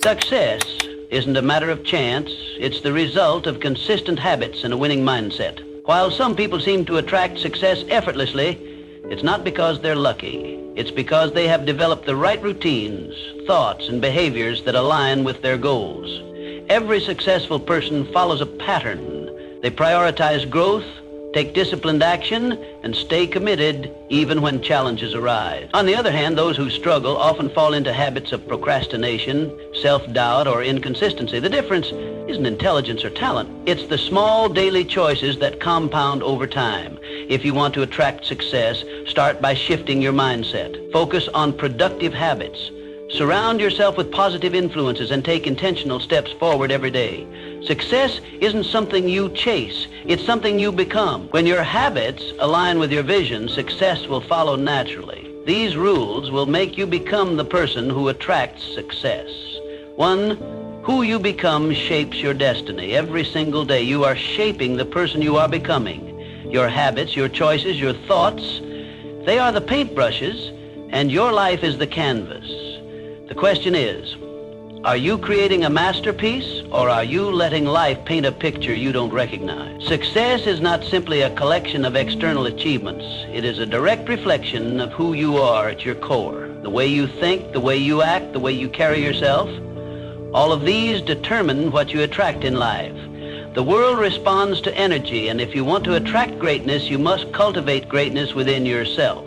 Success isn't a matter of chance. It's the result of consistent habits and a winning mindset. While some people seem to attract success effortlessly, it's not because they're lucky. It's because they have developed the right routines, thoughts, and behaviors that align with their goals. Every successful person follows a pattern. They prioritize growth, take disciplined action, and stay committed even when challenges arise. On the other hand, those who struggle often fall into habits of procrastination, self-doubt, or inconsistency. The difference isn't intelligence or talent. It's the small daily choices that compound over time. If you want to attract success, start by shifting your mindset. Focus on productive habits. Surround yourself with positive influences and take intentional steps forward every day. Success isn't something you chase, it's something you become. When your habits align with your vision, success will follow naturally. These rules will make you become the person who attracts success. 1, who you become shapes your destiny. Every single day you are shaping the person you are becoming. Your habits, your choices, your thoughts, they are the paintbrushes, and your life is the canvas. The question is, are you creating a masterpiece, or are you letting life paint a picture you don't recognize? Success is not simply a collection of external achievements. It is a direct reflection of who you are at your core. The way you think, the way you act, the way you carry yourself, all of these determine what you attract in life. The world responds to energy, and if you want to attract greatness, you must cultivate greatness within yourself.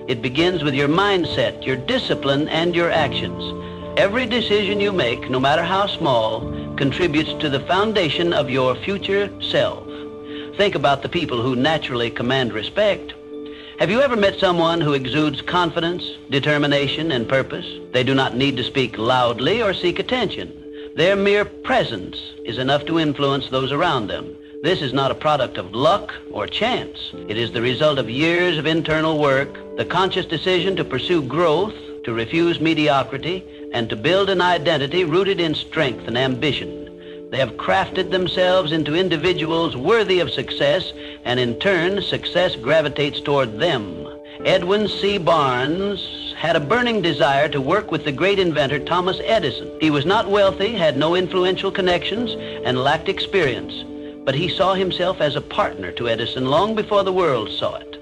It begins with your mindset, your discipline, and your actions. Every decision you make, no matter how small, contributes to the foundation of your future self. Think about the people who naturally command respect. Have you ever met someone who exudes confidence, determination, and purpose? They do not need to speak loudly or seek attention. Their mere presence is enough to influence those around them. This is not a product of luck or chance. It is the result of years of internal work, the conscious decision to pursue growth, to refuse mediocrity, and to build an identity rooted in strength and ambition. They have crafted themselves into individuals worthy of success, and in turn, success gravitates toward them. Edwin C. Barnes had a burning desire to work with the great inventor Thomas Edison. He was not wealthy, had no influential connections, and lacked experience. But he saw himself as a partner to Edison long before the world saw it.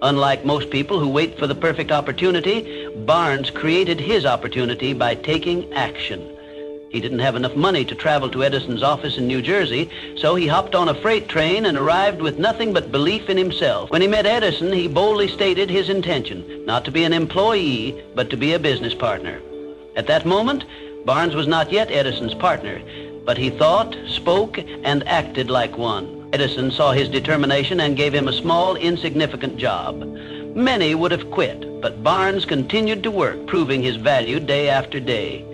Unlike most people who wait for the perfect opportunity, Barnes created his opportunity by taking action. He didn't have enough money to travel to Edison's office in New Jersey, so he hopped on a freight train and arrived with nothing but belief in himself. When he met Edison, he boldly stated his intention, not to be an employee, but to be a business partner. At that moment, Barnes was not yet Edison's partner, but he thought, spoke, and acted like one. Edison saw his determination and gave him a small, insignificant job. Many would have quit, but Barnes continued to work, proving his value day after day.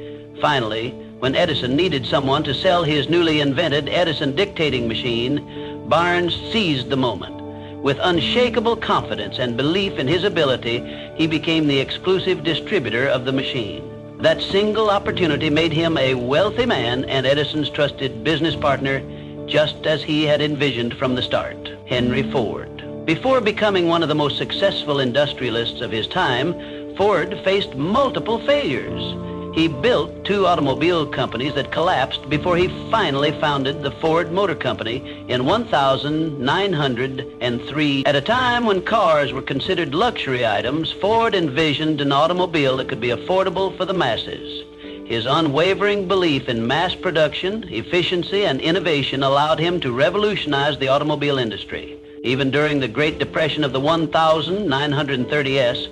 Finally, when Edison needed someone to sell his newly invented Edison dictating machine, Barnes seized the moment. With unshakable confidence and belief in his ability, he became the exclusive distributor of the machine. That single opportunity made him a wealthy man and Edison's trusted business partner, just as he had envisioned from the start. Henry Ford. Before becoming one of the most successful industrialists of his time, Ford faced multiple failures. He built 2 automobile companies that collapsed before he finally founded the Ford Motor Company in 1903. At a time when cars were considered luxury items, Ford envisioned an automobile that could be affordable for the masses. His unwavering belief in mass production, efficiency, and innovation allowed him to revolutionize the automobile industry. Even during the Great Depression of the 1930s,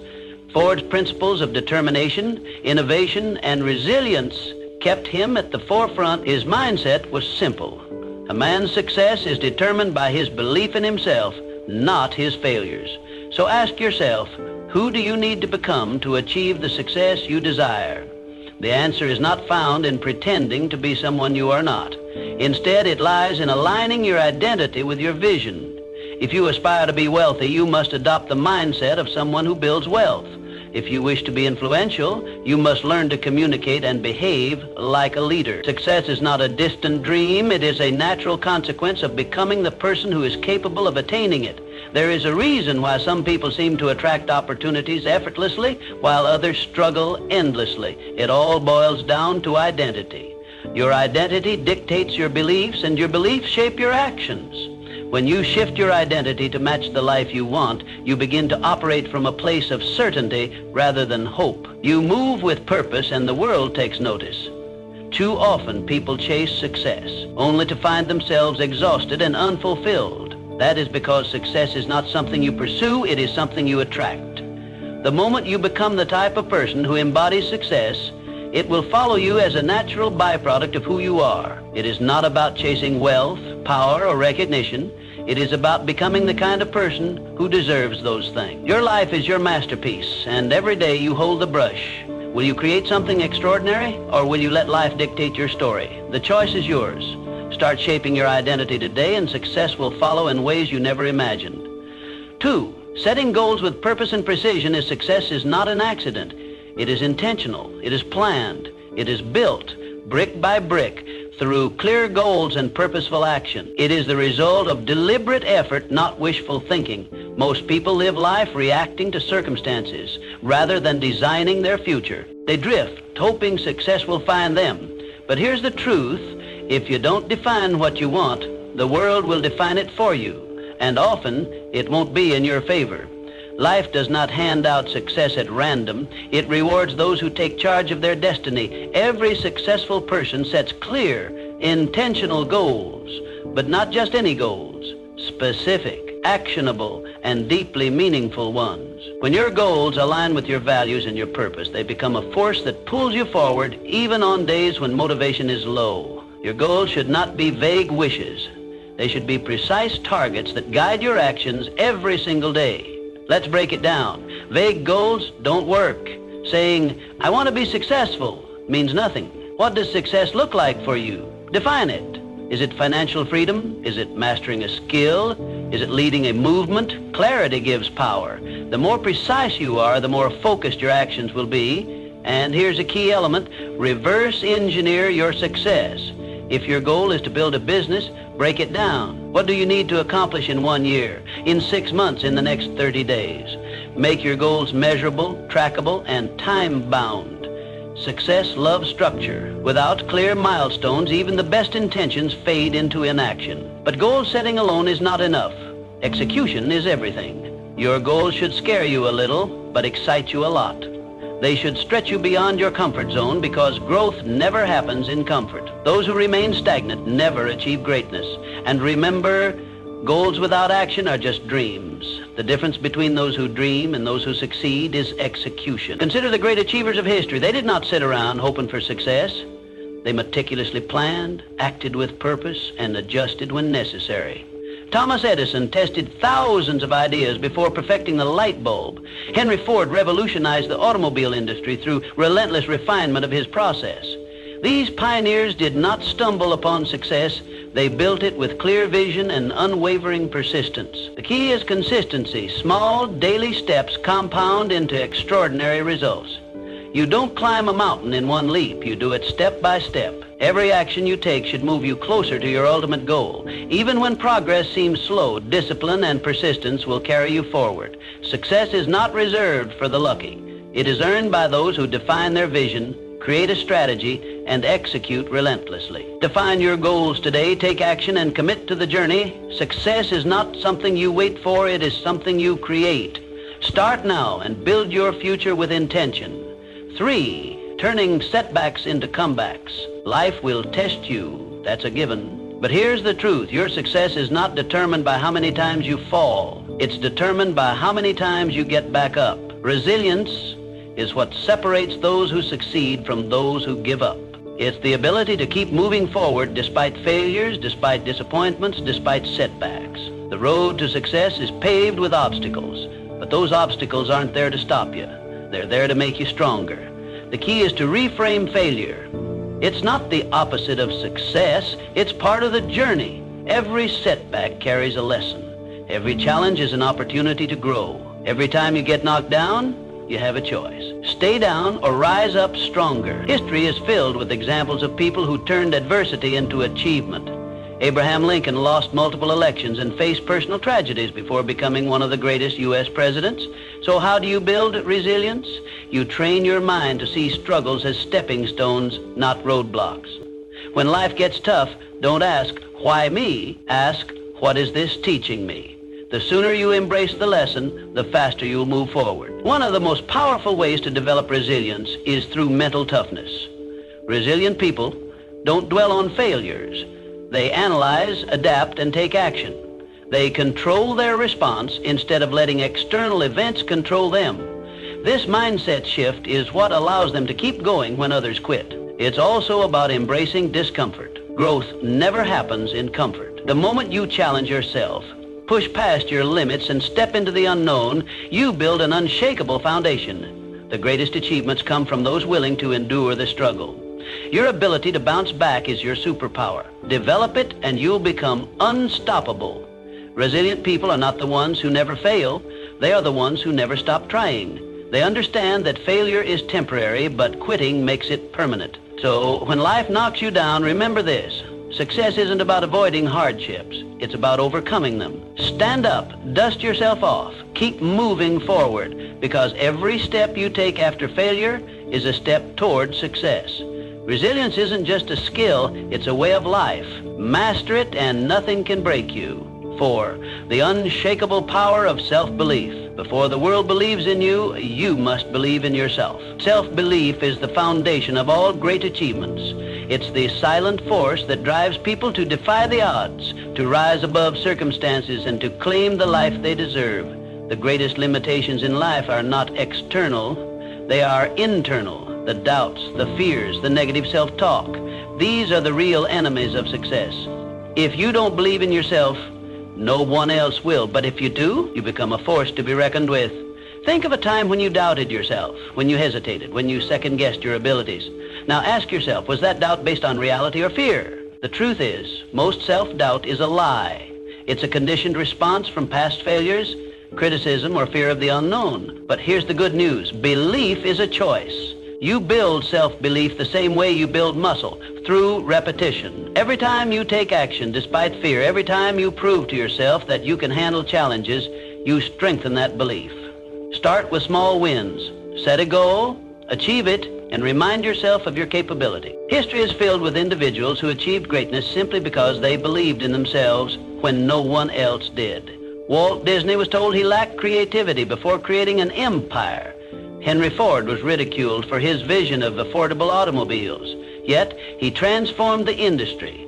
Ford's principles of determination, innovation, and resilience kept him at the forefront. His mindset was simple. A man's success is determined by his belief in himself, not his failures. So ask yourself, who do you need to become to achieve the success you desire? The answer is not found in pretending to be someone you are not. Instead, it lies in aligning your identity with your vision. If you aspire to be wealthy, you must adopt the mindset of someone who builds wealth. If you wish to be influential, you must learn to communicate and behave like a leader. Success is not a distant dream. It is a natural consequence of becoming the person who is capable of attaining it. There is a reason why some people seem to attract opportunities effortlessly while others struggle endlessly. It all boils down to identity. Your identity dictates your beliefs, and your beliefs shape your actions. When you shift your identity to match the life you want, you begin to operate from a place of certainty rather than hope. You move with purpose, and the world takes notice. Too often, people chase success, only to find themselves exhausted and unfulfilled. That is because success is not something you pursue, it is something you attract. The moment you become the type of person who embodies success, it will follow you as a natural byproduct of who you are. It is not about chasing wealth, power, or recognition. It is about becoming the kind of person who deserves those things. Your life is your masterpiece, and every day you hold the brush. Will you create something extraordinary, or will you let life dictate your story? The choice is yours. Start shaping your identity today, and success will follow in ways you never imagined. 2, setting goals with purpose and precision is success is not an accident. It is intentional. It is planned. It is built, brick by brick, through clear goals and purposeful action. It is the result of deliberate effort, not wishful thinking. Most people live life reacting to circumstances rather than designing their future. They drift, hoping success will find them. But here's the truth. If you don't define what you want, the world will define it for you, and often it won't be in your favor. Life does not hand out success at random. It rewards those who take charge of their destiny. Every successful person sets clear, intentional goals, but not just any goals, specific, actionable, and deeply meaningful ones. When your goals align with your values and your purpose, they become a force that pulls you forward even on days when motivation is low. Your goals should not be vague wishes. They should be precise targets that guide your actions every single day. Let's break it down. Vague goals don't work. Saying, I want to be successful, means nothing. What does success look like for you? Define it. Is it financial freedom? Is it mastering a skill? Is it leading a movement? Clarity gives power. The more precise you are, the more focused your actions will be. And here's a key element. Reverse engineer your success. If your goal is to build a business, break it down. What do you need to accomplish in 1 year, in 6 months, in the next 30 days? Make your goals measurable, trackable, and time-bound. Success loves structure. Without clear milestones, even the best intentions fade into inaction. But goal setting alone is not enough. Execution is everything. Your goals should scare you a little, but excite you a lot. They should stretch you beyond your comfort zone, because growth never happens in comfort. Those who remain stagnant never achieve greatness. And remember, goals without action are just dreams. The difference between those who dream and those who succeed is execution. Consider the great achievers of history. They did not sit around hoping for success. They meticulously planned, acted with purpose, and adjusted when necessary. Thomas Edison tested thousands of ideas before perfecting the light bulb. Henry Ford revolutionized the automobile industry through relentless refinement of his process. These pioneers did not stumble upon success. They built it with clear vision and unwavering persistence. The key is consistency. Small, daily steps compound into extraordinary results. You don't climb a mountain in one leap. You do it step by step. Every action you take should move you closer to your ultimate goal. Even when progress seems slow, discipline and persistence will carry you forward. Success is not reserved for the lucky. It is earned by those who define their vision, create a strategy, and execute relentlessly. Define your goals today, take action, and commit to the journey. Success is not something you wait for, it is something you create. Start now and build your future with intention. 3, turning setbacks into comebacks. Life will test you, that's a given. But here's the truth, your success is not determined by how many times you fall. It's determined by how many times you get back up. Resilience is what separates those who succeed from those who give up. It's the ability to keep moving forward despite failures, despite disappointments, despite setbacks. The road to success is paved with obstacles, but those obstacles aren't there to stop you. They're there to make you stronger. The key is to reframe failure. It's not the opposite of success, it's part of the journey. Every setback carries a lesson. Every challenge is an opportunity to grow. Every time you get knocked down, you have a choice. Stay down or rise up stronger. History is filled with examples of people who turned adversity into achievement. Abraham Lincoln lost multiple elections and faced personal tragedies before becoming one of the greatest U.S. presidents. So how do you build resilience? You train your mind to see struggles as stepping stones, not roadblocks. When life gets tough, don't ask, why me? Ask, what is this teaching me? The sooner you embrace the lesson, the faster you'll move forward. One of the most powerful ways to develop resilience is through mental toughness. Resilient people don't dwell on failures. They analyze, adapt, and take action. They control their response instead of letting external events control them. This mindset shift is what allows them to keep going when others quit. It's also about embracing discomfort. Growth never happens in comfort. The moment you challenge yourself, push past your limits, and step into the unknown, you build an unshakable foundation. The greatest achievements come from those willing to endure the struggle. Your ability to bounce back is your superpower. Develop it and you'll become unstoppable. Resilient people are not the ones who never fail. They are the ones who never stop trying. They understand that failure is temporary, but quitting makes it permanent. So when life knocks you down, remember this. Success isn't about avoiding hardships. It's about overcoming them. Stand up, dust yourself off, keep moving forward, because every step you take after failure is a step toward success. Resilience isn't just a skill, it's a way of life. Master it and nothing can break you. 4. The unshakable power of self-belief. Before the world believes in you, you must believe in yourself. Self-belief is the foundation of all great achievements. It's the silent force that drives people to defy the odds, to rise above circumstances, and to claim the life they deserve. The greatest limitations in life are not external, they are internal. The doubts, the fears, the negative self-talk. These are the real enemies of success. If you don't believe in yourself, no one else will. But if you do, you become a force to be reckoned with. Think of a time when you doubted yourself, when you hesitated, when you second-guessed your abilities. Now ask yourself, was that doubt based on reality or fear? The truth is, most self-doubt is a lie. It's a conditioned response from past failures, criticism, or fear of the unknown. But here's the good news. Belief is a choice. You build self-belief the same way you build muscle, through repetition. Every time you take action despite fear, every time you prove to yourself that you can handle challenges, you strengthen that belief. Start with small wins. Set a goal, achieve it, and remind yourself of your capability. History is filled with individuals who achieved greatness simply because they believed in themselves when no one else did. Walt Disney was told he lacked creativity before creating an empire. Henry Ford was ridiculed for his vision of affordable automobiles, yet he transformed the industry.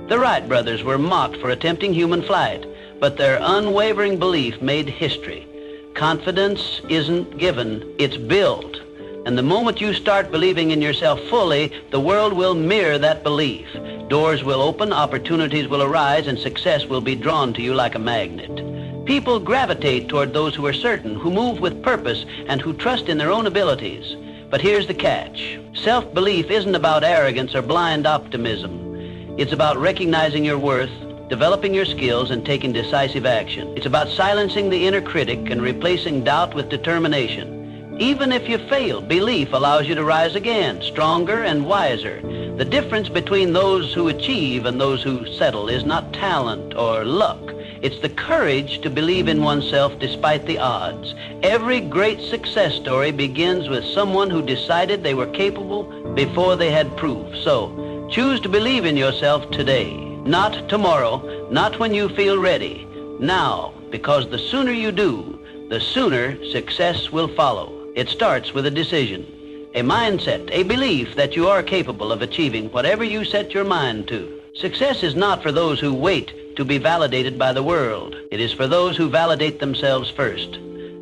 The Wright brothers were mocked for attempting human flight, but their unwavering belief made history. Confidence isn't given, it's built. And the moment you start believing in yourself fully, the world will mirror that belief. Doors will open, opportunities will arise, and success will be drawn to you like a magnet. People gravitate toward those who are certain, who move with purpose, and who trust in their own abilities. But here's the catch. Self-belief isn't about arrogance or blind optimism. It's about recognizing your worth, developing your skills, and taking decisive action. It's about silencing the inner critic and replacing doubt with determination. Even if you fail, belief allows you to rise again, stronger and wiser. The difference between those who achieve and those who settle is not talent or luck. It's the courage to believe in oneself despite the odds. Every great success story begins with someone who decided they were capable before they had proof. So, choose to believe in yourself today. Not tomorrow, not when you feel ready. Now, because the sooner you do, the sooner success will follow. It starts with a decision, a mindset, a belief that you are capable of achieving whatever you set your mind to. Success is not for those who wait to be validated by the world. It is for those who validate themselves first.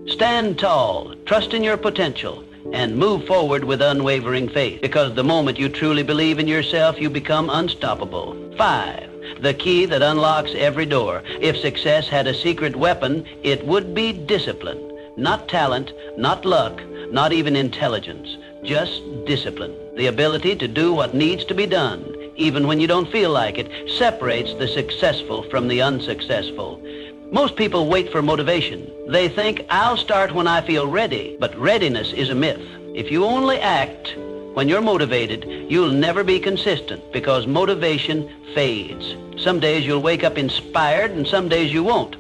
Stand tall, trust in your potential, and move forward with unwavering faith, because the moment you truly believe in yourself, you become unstoppable. 5. The key that unlocks every door. If success had a secret weapon, it would be discipline. Not talent, not luck, not even intelligence, just discipline. The ability to do what needs to be done, even when you don't feel like it, separates the successful from the unsuccessful. Most people wait for motivation. They think, I'll start when I feel ready. But readiness is a myth. If you only act When you're motivated, you'll never be consistent because motivation fades. Some days you'll wake up inspired and some days you won't.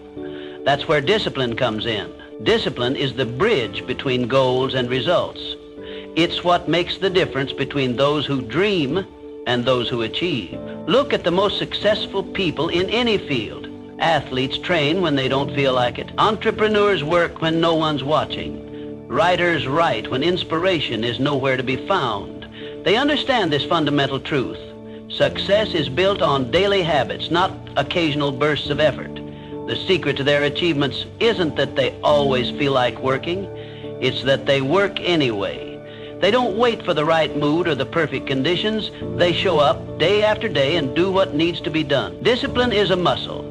That's where discipline comes in. Discipline is the bridge between goals and results. It's what makes the difference between those who dream and those who achieve. Look at the most successful people in any field. Athletes train when they don't feel like it. Entrepreneurs work when no one's watching. Writers write when inspiration is nowhere to be found. They understand this fundamental truth. Success is built on daily habits, not occasional bursts of effort. The secret to their achievements isn't that they always feel like working. It's that they work anyway. They don't wait for the right mood or the perfect conditions. They show up day after day and do what needs to be done. Discipline is a muscle.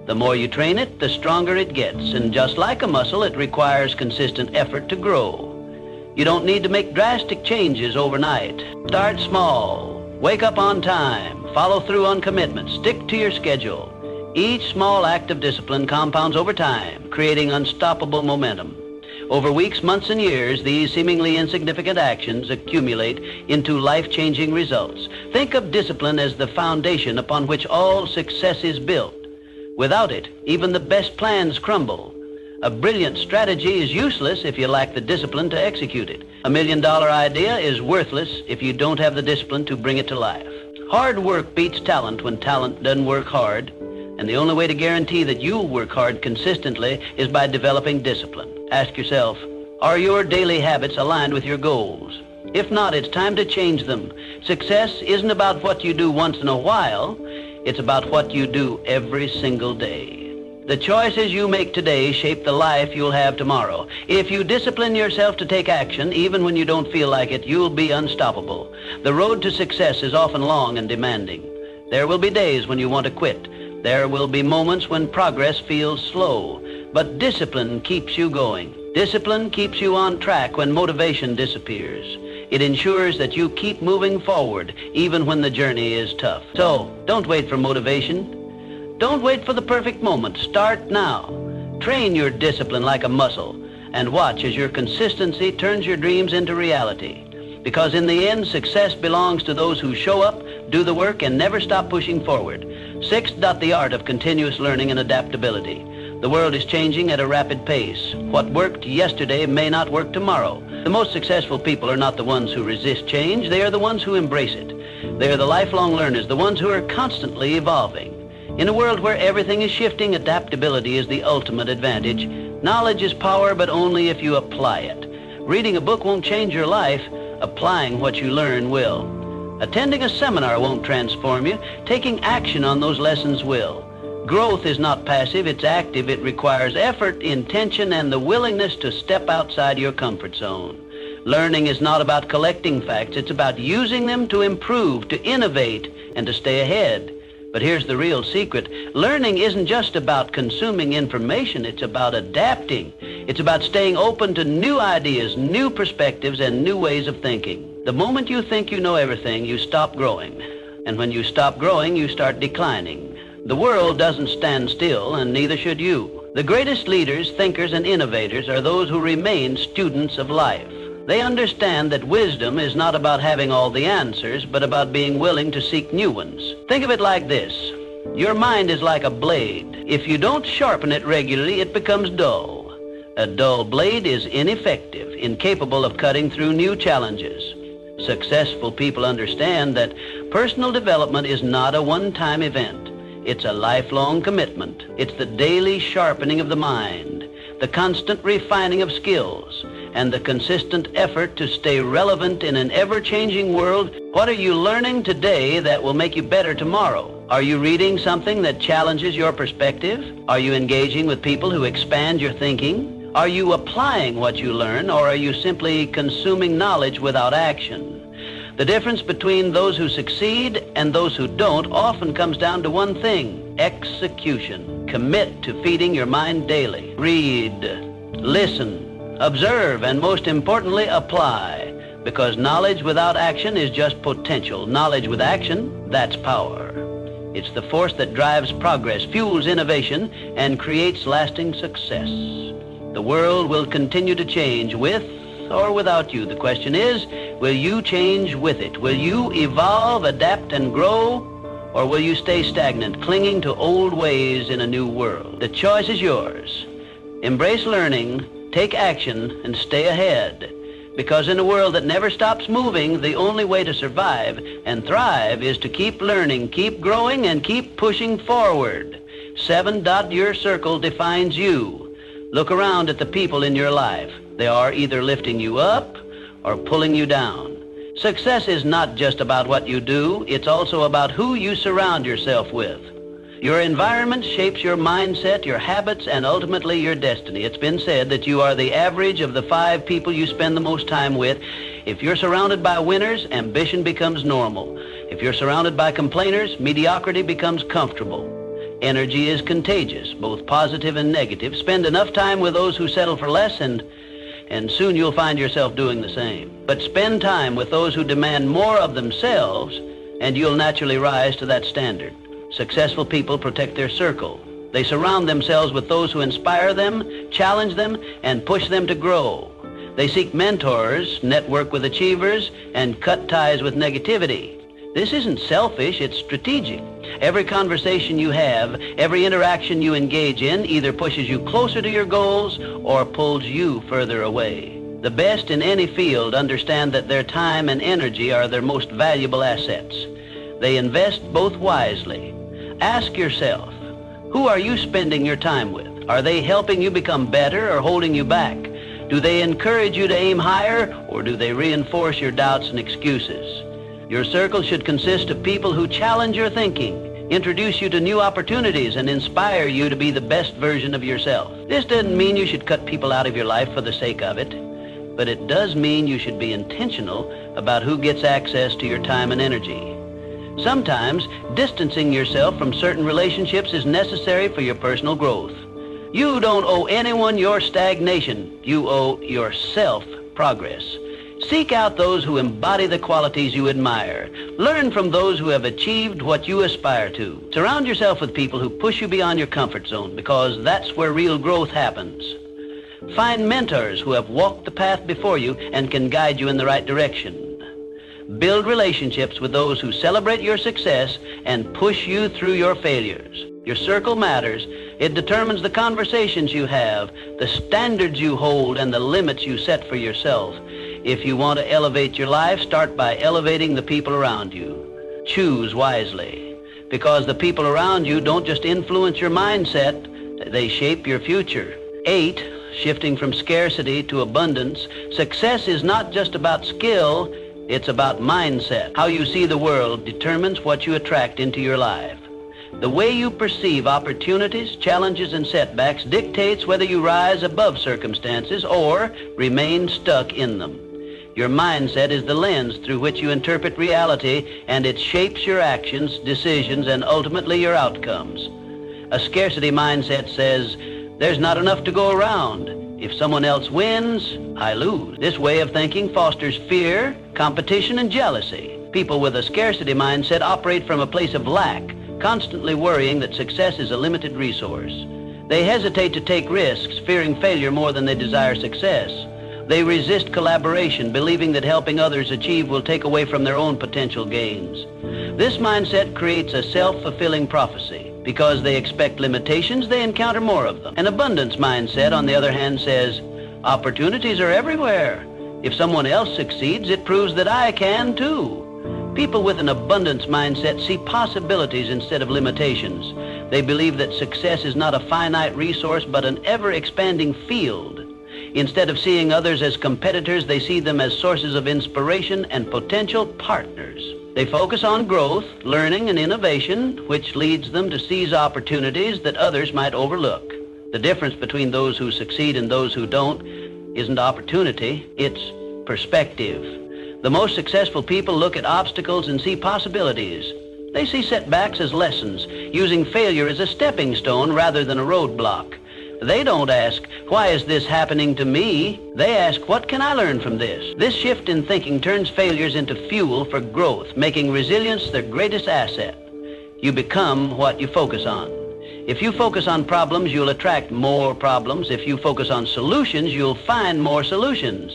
The more you train it, the stronger it gets. And just like a muscle, it requires consistent effort to grow. You don't need to make drastic changes overnight. Start small. Wake up on time. Follow through on commitments. Stick to your schedule. Each small act of discipline compounds over time, creating unstoppable momentum. Over weeks, months, and years, these seemingly insignificant actions accumulate into life-changing results. Think of discipline as the foundation upon which all success is built. Without it, even the best plans crumble. A brilliant strategy is useless if you lack the discipline to execute it. A $1 million idea is worthless if you don't have the discipline to bring it to life. Hard work beats talent when talent doesn't work hard. And the only way to guarantee that you'll work hard consistently is by developing discipline. Ask yourself, are your daily habits aligned with your goals? If not, it's time to change them. Success isn't about what you do once in a while. It's about what you do every single day. The choices you make today shape the life you'll have tomorrow. If you discipline yourself to take action, even when you don't feel like it, you'll be unstoppable. The road to success is often long and demanding. There will be days when you want to quit. There will be moments when progress feels slow. But discipline keeps you going. Discipline keeps you on track when motivation disappears. It ensures that you keep moving forward even when the journey is tough. So, don't wait for motivation. Don't wait for the perfect moment. Start now. Train your discipline like a muscle and watch as your consistency turns your dreams into reality. Because in the end, success belongs to those who show up, do the work, and never stop pushing forward. Sixth, the art of continuous learning and adaptability. The world is changing at a rapid pace. What worked yesterday may not work tomorrow. The most successful people are not the ones who resist change. They are the ones who embrace it. They are the lifelong learners, the ones who are constantly evolving. In a world where everything is shifting, adaptability is the ultimate advantage. Knowledge is power, but only if you apply it. Reading a book won't change your life. Applying what you learn will. Attending a seminar won't transform you. Taking action on those lessons will. Growth is not passive, it's active. It requires effort, intention, and the willingness to step outside your comfort zone. Learning is not about collecting facts, it's about using them to improve, to innovate, and to stay ahead. But here's the real secret. Learning isn't just about consuming information, it's about adapting. It's about staying open to new ideas, new perspectives, and new ways of thinking. The moment you think you know everything, you stop growing. And when you stop growing, you start declining. The world doesn't stand still, and neither should you. The greatest leaders, thinkers, and innovators are those who remain students of life. They understand that wisdom is not about having all the answers, but about being willing to seek new ones. Think of it like this. Your mind is like a blade. If you don't sharpen it regularly, it becomes dull. A dull blade is ineffective, incapable of cutting through new challenges. Successful people understand that personal development is not a one-time event. It's a lifelong commitment. It's the daily sharpening of the mind, the constant refining of skills, and the consistent effort to stay relevant in an ever-changing world. What are you learning today that will make you better tomorrow? Are you reading something that challenges your perspective? Are you engaging with people who expand your thinking? Are you applying what you learn, or are you simply consuming knowledge without action? The difference between those who succeed and those who don't often comes down to one thing: execution. Commit to feeding your mind daily. Read, listen, observe, and most importantly, apply. Because knowledge without action is just potential. Knowledge with action, that's power. It's the force that drives progress, fuels innovation, and creates lasting success. The world will continue to change with or without you. The question is, Will you change with it? Will you evolve, adapt, and grow? Or will you stay stagnant, clinging to old ways in a new world? The choice is yours. Embrace learning, take action, and stay ahead. Because in a world that never stops moving, the only way to survive and thrive is to keep learning, keep growing, and keep pushing forward. 7. Your circle defines you. Look around at the people in your life. They are either lifting you up or pulling you down. Success is not just about what you do, it's also about who you surround yourself with. Your environment shapes your mindset, your habits, and ultimately your destiny. It's been said that you are the average of the 5 people you spend the most time with. If you're surrounded by winners, ambition becomes normal. If you're surrounded by complainers, mediocrity becomes comfortable. Energy is contagious, both positive and negative. Spend enough time with those who settle for less, and soon you'll find yourself doing the same. But spend time with those who demand more of themselves, and you'll naturally rise to that standard. Successful people protect their circle. They surround themselves with those who inspire them, challenge them, and push them to grow. They seek mentors, network with achievers, and cut ties with negativity. This isn't selfish, it's strategic. Every conversation you have, every interaction you engage in either pushes you closer to your goals or pulls you further away. The best in any field understand that their time and energy are their most valuable assets. They invest both wisely. Ask yourself, who are you spending your time with? Are they helping you become better or holding you back? Do they encourage you to aim higher, or do they reinforce your doubts and excuses? Your circle should consist of people who challenge your thinking, introduce you to new opportunities, and inspire you to be the best version of yourself. This doesn't mean you should cut people out of your life for the sake of it, but it does mean you should be intentional about who gets access to your time and energy. Sometimes, distancing yourself from certain relationships is necessary for your personal growth. You don't owe anyone your stagnation. You owe yourself progress. Seek out those who embody the qualities you admire. Learn from those who have achieved what you aspire to. Surround yourself with people who push you beyond your comfort zone, because that's where real growth happens. Find mentors who have walked the path before you and can guide you in the right direction. Build relationships with those who celebrate your success and push you through your failures. Your circle matters. It determines the conversations you have, the standards you hold, and the limits you set for yourself. If you want to elevate your life, start by elevating the people around you. Choose wisely, because the people around you don't just influence your mindset, they shape your future. 8, shifting from scarcity to abundance. Success is not just about skill, it's about mindset. How you see the world determines what you attract into your life. The way you perceive opportunities, challenges, and setbacks dictates whether you rise above circumstances or remain stuck in them. Your mindset is the lens through which you interpret reality, and it shapes your actions, decisions, and ultimately your outcomes. A scarcity mindset says, there's not enough to go around. If someone else wins, I lose. This way of thinking fosters fear, competition, and jealousy. People with a scarcity mindset operate from a place of lack, constantly worrying that success is a limited resource. They hesitate to take risks, fearing failure more than they desire success. They resist collaboration, believing that helping others achieve will take away from their own potential gains. This mindset creates a self-fulfilling prophecy. Because they expect limitations, they encounter more of them. An abundance mindset, on the other hand, says, opportunities are everywhere. If someone else succeeds, it proves that I can too. People with an abundance mindset see possibilities instead of limitations. They believe that success is not a finite resource, but an ever-expanding field. Instead of seeing others as competitors, they see them as sources of inspiration and potential partners. They focus on growth, learning, and innovation, which leads them to seize opportunities that others might overlook. The difference between those who succeed and those who don't isn't opportunity, it's perspective. The most successful people look at obstacles and see possibilities. They see setbacks as lessons, using failure as a stepping stone rather than a roadblock. They don't ask, why is this happening to me? They ask, what can I learn from this? This shift in thinking turns failures into fuel for growth, making resilience their greatest asset. You become what you focus on. If you focus on problems, you'll attract more problems. If you focus on solutions, you'll find more solutions.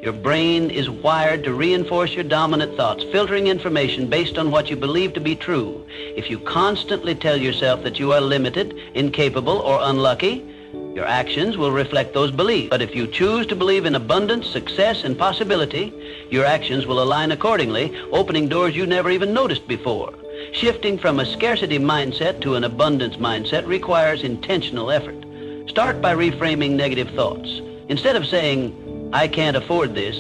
Your brain is wired to reinforce your dominant thoughts, filtering information based on what you believe to be true. If you constantly tell yourself that you are limited, incapable, or unlucky, your actions will reflect those beliefs. But if you choose to believe in abundance, success, and possibility, your actions will align accordingly, opening doors you never even noticed before. Shifting from a scarcity mindset to an abundance mindset requires intentional effort. Start by reframing negative thoughts. Instead of saying, "I can't afford this,"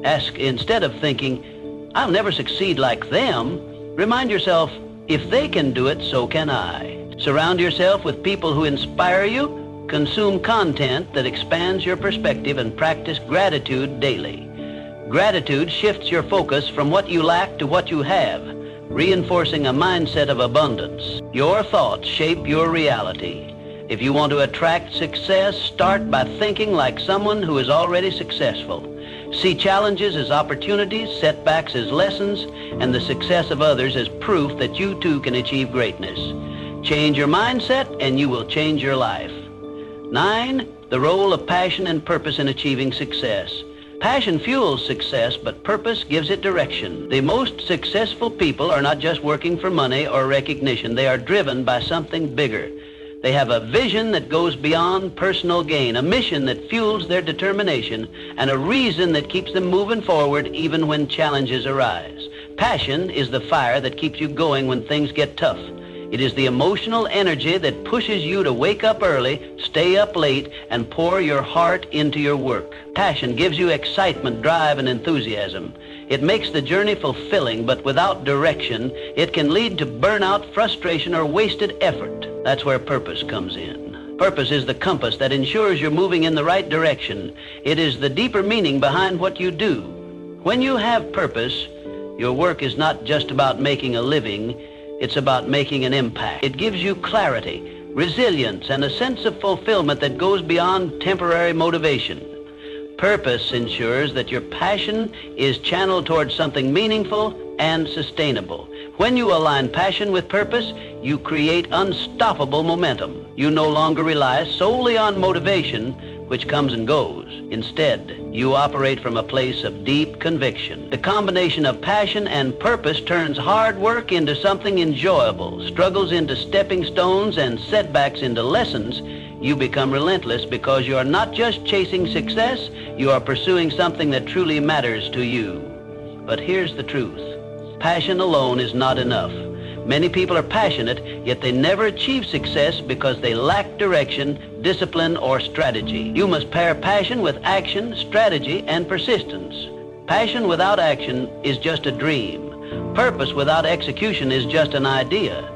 ask, instead of thinking, "I'll never succeed like them," remind yourself, "If they can do it, so can I." Surround yourself with people who inspire you. Consume content that expands your perspective and practice gratitude daily. Gratitude shifts your focus from what you lack to what you have, reinforcing a mindset of abundance. Your thoughts shape your reality. If you want to attract success, start by thinking like someone who is already successful. See challenges as opportunities, setbacks as lessons, and the success of others as proof that you too can achieve greatness. Change your mindset and you will change your life. 9, the role of passion and purpose in achieving success. Passion fuels success, but purpose gives it direction. The most successful people are not just working for money or recognition. They are driven by something bigger. They have a vision that goes beyond personal gain, a mission that fuels their determination, and a reason that keeps them moving forward even when challenges arise. Passion is the fire that keeps you going when things get tough. It is the emotional energy that pushes you to wake up early, stay up late, and pour your heart into your work. Passion gives you excitement, drive, and enthusiasm. It makes the journey fulfilling, but without direction, it can lead to burnout, frustration, or wasted effort. That's where purpose comes in. Purpose is the compass that ensures you're moving in the right direction. It is the deeper meaning behind what you do. When you have purpose, your work is not just about making a living. It's about making an impact. It gives you clarity, resilience, and a sense of fulfillment that goes beyond temporary motivation. Purpose ensures that your passion is channeled towards something meaningful and sustainable. When you align passion with purpose, you create unstoppable momentum. You no longer rely solely on motivation, which comes and goes. Instead, you operate from a place of deep conviction. The combination of passion and purpose turns hard work into something enjoyable, struggles into stepping stones, and setbacks into lessons. You become relentless because you are not just chasing success, you are pursuing something that truly matters to you. But here's the truth. Passion alone is not enough. Many people are passionate, yet they never achieve success because they lack direction, discipline, or strategy. You must pair passion with action, strategy, and persistence. Passion without action is just a dream. Purpose without execution is just an idea.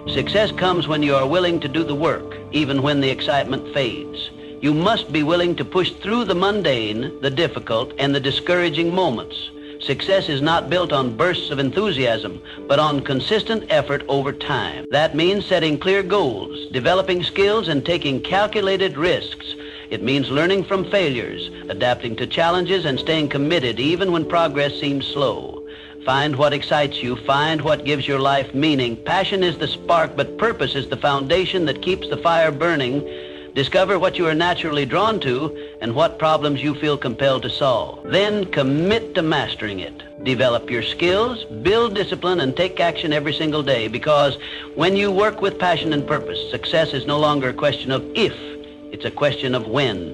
Success comes when you are willing to do the work, even when the excitement fades. You must be willing to push through the mundane, the difficult, and the discouraging moments. Success is not built on bursts of enthusiasm, but on consistent effort over time. That means setting clear goals, developing skills, and taking calculated risks. It means learning from failures, adapting to challenges, and staying committed even when progress seems slow. Find what excites you. Find what gives your life meaning. Passion is the spark, but purpose is the foundation that keeps the fire burning. Discover what you are naturally drawn to and what problems you feel compelled to solve. Then commit to mastering it. Develop your skills, build discipline, and take action every single day, because when you work with passion and purpose, success is no longer a question of if, it's a question of when.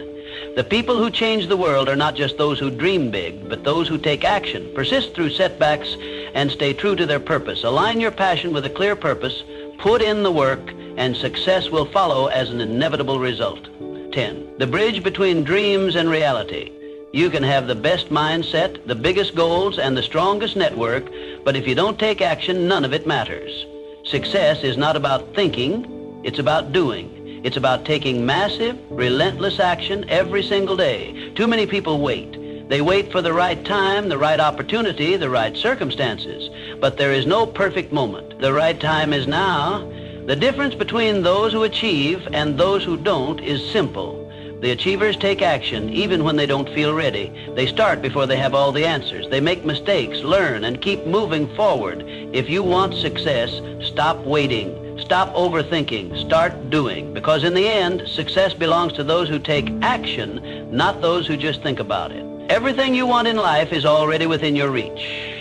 The people who change the world are not just those who dream big, but those who take action, persist through setbacks, and stay true to their purpose. Align your passion with a clear purpose, put in the work, and success will follow as an inevitable result. 10. The bridge between dreams and reality. You can have the best mindset, the biggest goals, and the strongest network, but if you don't take action, none of it matters. Success is not about thinking, it's about doing. It's about taking massive, relentless action every single day. Too many people wait. They wait for the right time, the right opportunity, the right circumstances. But there is no perfect moment. The right time is now. The difference between those who achieve and those who don't is simple. The achievers take action even when they don't feel ready. They start before they have all the answers. They make mistakes, learn, and keep moving forward. If you want success, stop waiting. Stop overthinking. Start doing. Because in the end, success belongs to those who take action, not those who just think about it. Everything you want in life is already within your reach.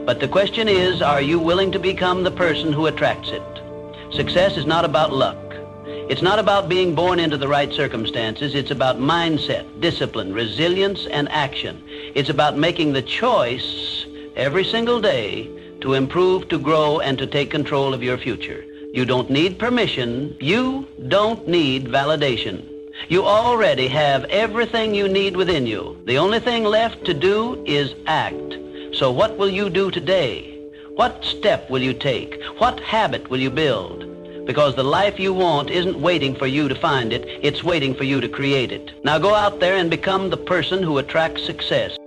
But the question is, are you willing to become the person who attracts it? Success is not about luck. It's not about being born into the right circumstances. It's about mindset, discipline, resilience, and action. It's about making the choice every single day to improve, to grow, and to take control of your future. You don't need permission. You don't need validation. You already have everything you need within you. The only thing left to do is act. So what will you do today? What step will you take? What habit will you build? Because the life you want isn't waiting for you to find it. It's waiting for you to create it. Now go out there and become the person who attracts success.